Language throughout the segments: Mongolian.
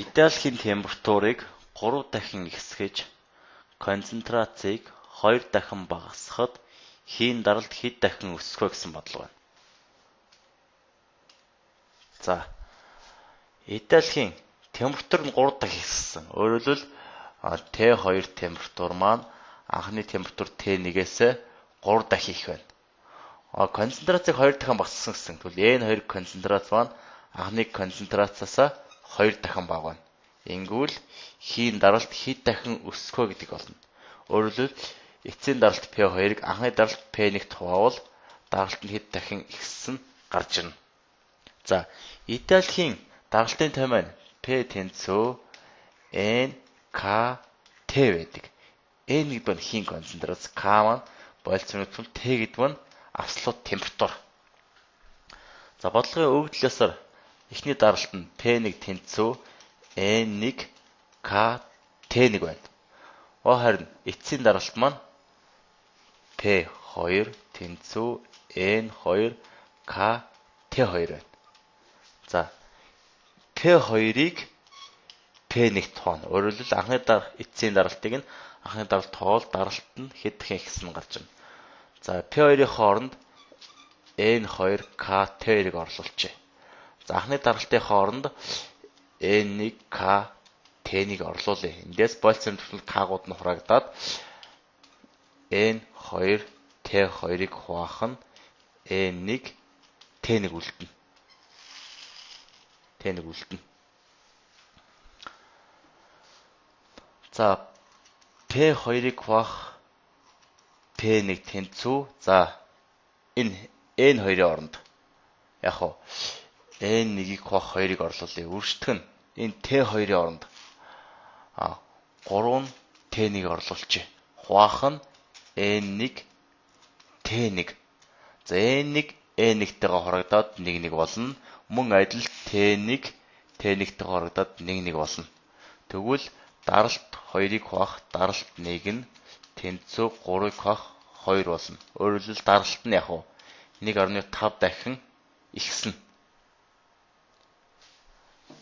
Италийн температурыг 3 дахин ихсгэж, концентрацийг 2 дахин багасгахад хийн даралт хэд дахин өсөх вэ гэсэн бодлого байна. За, Италийн температур нь 3 дахин ихссэн. Өөрөөр хэлбэл Т2 температур маань анхны температур Т1-ээс 3 дахин их байна. Концентрацийг 2 дахин багасгасан гэсэн. Тэгвэл N2 концентрац маань анхны концентрацаас 2 дахин бага байна. Ингүүл хийн даралт хэд дахин өсөх вэ гэдэг болно. Өөрөөр хэлбэл эцсийн даралт P2-ыг анхны даралт P1-т хуваавал даралт нь хэд дахин ихссэн гарч ирнэ. За, Италийн даралтын тоо маань P тэнцүү N K T байдаг. N гэдэг нь хийн концентрац, K маань болцооны тул, T гэдэг нь абсолют температур. За, бодлогын өгөгдлөөсөр эхний даралт нь P1 тэнцүү N1 K T1 байна. Харин эцсийн даралт маань P2 тэнцүү N2 K T2 байна. За, P2-ыг P1-т тоон. Өөрөөр хэлбэл анхны эцсийн даралтыг нь анхны даралт тоол, даралт нь хэд дахин ихсэн гарч ирнэ. За, P2-ийн хооронд N2 K T2-ыг орлуулчих. За, анхны даралтын хооронд N1 K T1-ыг орлуулъя. Эндээс болцооны төвлөл K-гууд нь хураагдаад N2 T2-ыг хуваах нь N1 T1 үлдэнэ. T1 үлдэнэ. За, P2-ыг хуваах P1 тэнцүү. За, энэ N2-ийн оронд N1-ийг хуваах 2-ыг орлуулъя. Үржтэх нь энэ T2-ийн оронд 3 T1-ийг орлуулчих. Хуваах нь N1 T1. За, N1 N1-тэйгээ хорогдоод 1 болно. Мөн адил T1 T1-тэйгээ хорогдоод 1 болно. Тэгвэл даралт 2-ыг хуваах даралт 1 нь тэнцүү 3-ыг хуваах 2 болно. Өөрөөр хэлбэл даралт нь 1.5 дахин ихснэ.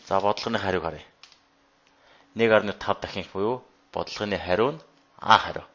За, бодлогын хариуг харъя. 1.5 дахин их буюу бодлогын хариу нь А хариу.